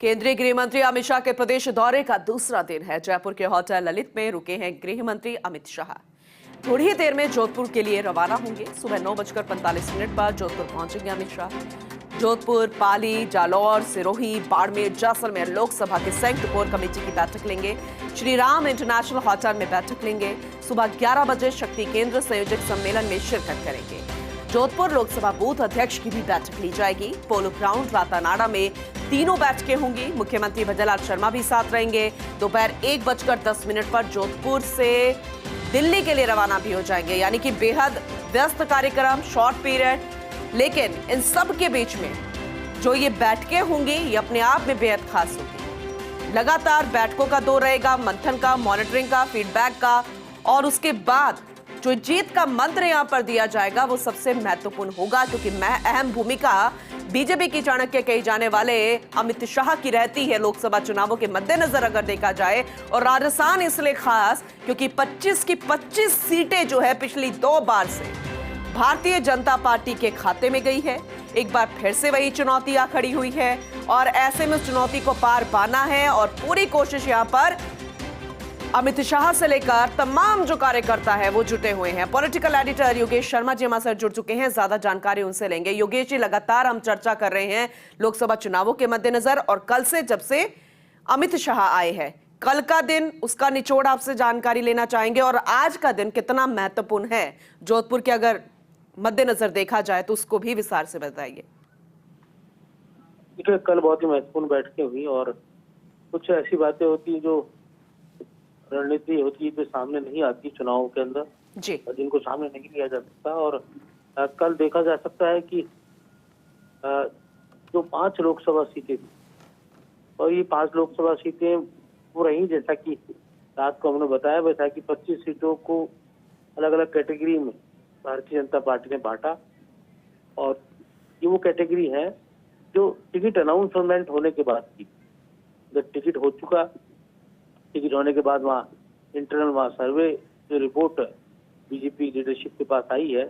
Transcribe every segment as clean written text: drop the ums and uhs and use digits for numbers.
केंद्रीय गृह मंत्री अमित शाह के प्रदेश दौरे का दूसरा दिन है। जयपुर के होटल ललित में रुके हैं गृह मंत्री अमित शाह। थोड़ी ही देर में जोधपुर के लिए रवाना होंगे। सुबह 9:45 पर जोधपुर पहुंचेंगे अमित शाह। जोधपुर, पाली, जालौर, सिरोही, बाड़मेर, जैसलमेर लोकसभा के संयुक्त कोर कमेटी की बैठक लेंगे। श्री राम इंटरनेशनल होटल में बैठक लेंगे। सुबह 11 बजे शक्ति केंद्र संयोजक सम्मेलन में शिरकत करेंगे। जोधपुर लोकसभा बूथ अध्यक्ष की भी बैठक ली जाएगी। पोलो ग्राउंड रातानाडा में तीनों बैठकें होंगी। मुख्यमंत्री भजनलाल शर्मा भी साथ रहेंगे। दोपहर 1:10 पर जोधपुर से दिल्ली के लिए रवाना भी हो जाएंगे। यानी कि बेहद व्यस्त कार्यक्रम, शॉर्ट पीरियड। लेकिन इन सब के बीच में जो ये बैठकें होंगी ये अपने आप में बेहद खास होगी। लगातार बैठकों का दौर रहेगा, मंथन का, मॉनिटरिंग का, फीडबैक का, और उसके बाद जो जीत का मंत्र यहां पर दिया जाएगा वो सबसे महत्वपूर्ण होगा, क्योंकि अहम भूमिका बीजेपी की चाणक्य कही जाने वाले अमित शाह की रहती है लोकसभा चुनावों के मद्देनजर अगर देखा जाए। और राजस्थान इसलिए खास क्योंकि 25 की 25 सीटें जो है पिछली 2 बार से भारतीय जनता पार्टी के खाते में गई है। एक बार फिर से वही चुनौतियां खड़ी हुई है और ऐसे में उस चुनौती को पार पाना है और पूरी कोशिश यहां पर अमित शाह से लेकर तमाम जो कार्यकर्ता है वो जुटे हुए हैं। पॉलिटिकल एडिटर योगेश शर्मा जी हमारे साथ जुड़ चुके हैं, ज्यादा जानकारी उनसे लेंगे। योगेश जी, लगातार हम चर्चा कर रहे हैं लोकसभा चुनावों के मद्देनजर, और कल से जब से अमित शाह आए हैं, कल का दिन उसका निचोड़ आपसे जानकारी लेना चाहेंगे, और आज का दिन कितना महत्वपूर्ण है जोधपुर के अगर मद्देनजर देखा जाए तो उसको भी विस्तार से बताइए। कल बहुत ही महत्वपूर्ण बैठकें हुई और कुछ ऐसी बातें होती है जो रणनीति होती है जो सामने नहीं आती चुनाव के अंदर जी, जिनको सामने नहीं लिया जा सकता। और कल देखा जा सकता है कि जो 5 लोकसभा सीटें थी और ये 5 लोकसभा सीटें वो रही जैसा कि रात को हमने बताया वैसा कि 25 सीटों को अलग अलग कैटेगरी में भारतीय जनता पार्टी ने बांटा। और ये वो कैटेगरी है जो टिकट अनाउंसमेंट होने के बाद की, जब टिकट हो चुका, टिकट होने के बाद वहाँ इंटरनल वहाँ सर्वे जो रिपोर्ट बीजेपी लीडरशिप के पास आई है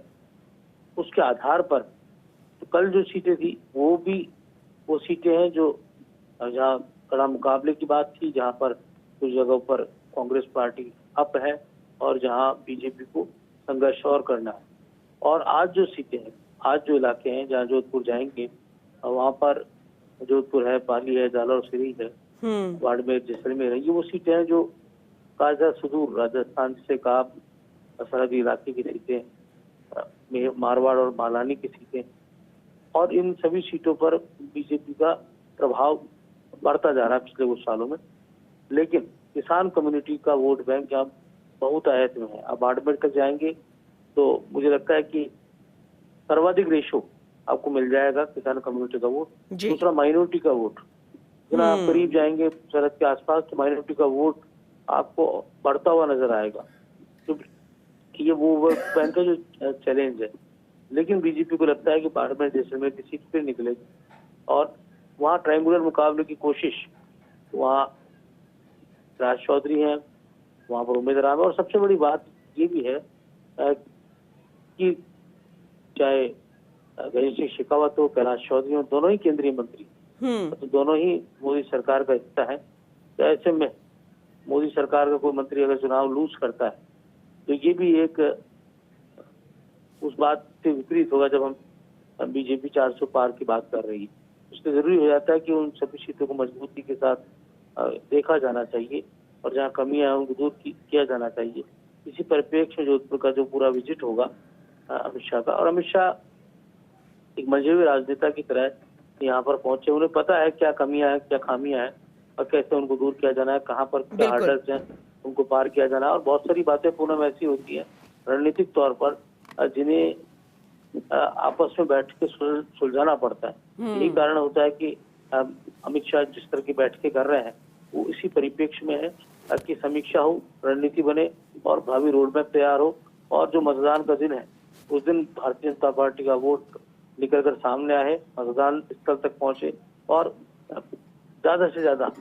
उसके आधार पर तो कल जो सीटें थी वो भी वो सीटें हैं जो जहाँ कड़ा मुकाबले की बात थी, जहाँ पर कुछ जगहों पर कांग्रेस पार्टी अप है और जहाँ बीजेपी को संघर्ष और करना है। और आज जो सीटें हैं, आज जो इलाके हैं जहाँ जोधपुर जाएंगे वहाँ पर जोधपुर है, पाली है, जालौर, सिरी है, बाड़मेर, जैसलमेर है, ये वो सीटें हैं जो काजा सुदूर राजस्थान से का सरहदी इलाके की सीटें, मारवाड़ और मालानी की सीटें, और इन सभी सीटों पर बीजेपी का प्रभाव बढ़ता जा रहा है पिछले कुछ सालों में। लेकिन किसान कम्युनिटी का वोट बैंक यहाँ बहुत आयत में है। अब बाड़मेर तक जाएंगे तो मुझे लगता है कि सर्वाधिक रेशो आपको मिल जाएगा किसान कम्युनिटी का वोट। दूसरा माइनॉरिटी का वोट, जितना आप करीब जाएंगे सरहद के आसपास तो माइनॉरिटी का वोट आपको बढ़ता हुआ नजर आएगा। तो ये वो बैंक का जो चैलेंज है। लेकिन बीजेपी को लगता है कि बाड़मेर जैसलमेर की सीट फिर निकलेगी और वहाँ ट्रायंगुलर मुकाबले की कोशिश, वहाँ राज चौधरी हैं, वहाँ पर उम्मीद राम है। और सबसे बड़ी बात ये भी है कि चाहे गणेश सिंह शेखावत हो, कैलाश चौधरी हो, दोनों ही केंद्रीय मंत्री, तो दोनों ही मोदी सरकार का हिस्सा है। तो ऐसे में मोदी सरकार का कोई मंत्री अगर चुनाव लूज करता है तो ये भी एक उस बात से विपरीत होगा जब हम बीजेपी 400 पार की बात कर रही है। इसलिए जरूरी हो जाता है कि उन सभी सीटों को मजबूती के साथ देखा जाना चाहिए और जहाँ कमियां हैं उनको दूर किया जाना चाहिए। इसी परिप्रेक्ष्य में जोधपुर का जो पूरा विजिट होगा अमित शाह का, और अमित शाह एक मजहबी राजनेता की तरह यहाँ पर पहुंचे, उन्हें पता है क्या कमियां हैं, क्या खामियां हैं और कैसे उनको दूर किया जाना है, कहाँ पर क्या हर्डल्स हैं उनको पार किया जाना है। और बहुत सारी बातें पूनम ऐसी होती है रणनीतिक तौर पर जिन्हें आपस में बैठ के सुलझाना पड़ता है। यही कारण होता है कि अमित शाह जिस तरह की बैठकें कर रहे हैं वो इसी परिप्रेक्ष्य में है कि समीक्षा हो, रणनीति बने और भावी रोड मैप तैयार हो। और जो मतदान का दिन है उस दिन भारतीय जनता पार्टी का वोट निकल कर सामने आए, मतदान स्थल तक पहुंचे और ज्यादा से ज्यादा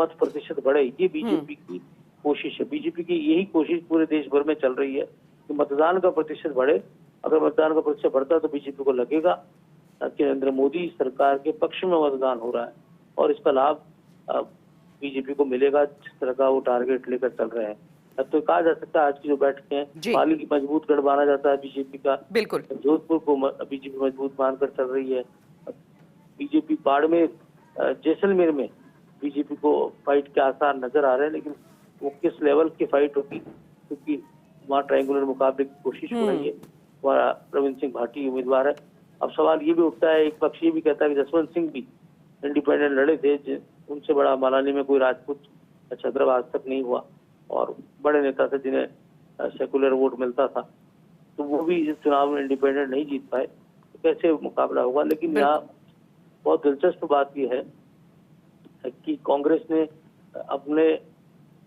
मत प्रतिशत बढ़े। ये बीजेपी की कोशिश है। बीजेपी की यही कोशिश पूरे देश भर में चल रही है कि मतदान का प्रतिशत बढ़े। अगर मतदान का प्रतिशत बढ़ता है तो बीजेपी को लगेगा कि नरेंद्र मोदी सरकार के पक्ष में मतदान हो रहा है और इसका लाभ बीजेपी को मिलेगा, जिस तरह का वो टारगेट लेकर चल रहे हैं। अब तो कहा जा सकता है आज की जो बैठकें हैं, जी। पाली की मजबूत गढ़ माना जाता है बीजेपी का, बिल्कुल। जोधपुर को बीजेपी मजबूत मानकर चल रही है। बीजेपी बाड़मेर, जैसलमेर में बीजेपी को फाइट के आसार नजर आ रहे हैं, लेकिन वो किस लेवल की फाइट होगी, क्योंकि वहाँ ट्रायंगुलर मुकाबले की कोशिश हो रही है। वहाँ प्रवीण सिंह भाटी उम्मीदवार है। अब सवाल ये भी उठता है, एक पक्ष ये भी कहता है कि जसवंत सिंह भी इंडिपेंडेंट लड़े थे, उनसे बड़ा मनाली में कोई राजपूत छद्रव आज तक नहीं हुआ और बड़े नेता थे जिन्हें सेकुलर वोट मिलता था, तो वो भी इस चुनाव में इंडिपेंडेंट नहीं जीत पाए, तो कैसे मुकाबला होगा। लेकिन यहाँ बहुत दिलचस्प बात यह है कि कांग्रेस ने अपने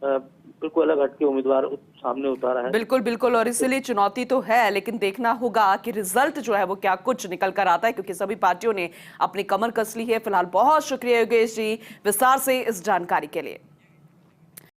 बिल्कुल अलग हटके उम्मीदवार सामने उतारा है। बिल्कुल बिल्कुल, और इसीलिए चुनौती तो है, लेकिन देखना होगा कि रिजल्ट जो है वो क्या कुछ निकल कर आता है, क्योंकि सभी पार्टियों ने अपनी कमर कस ली है। फिलहाल बहुत शुक्रिया योगेश जी विस्तार से इस जानकारी के लिए।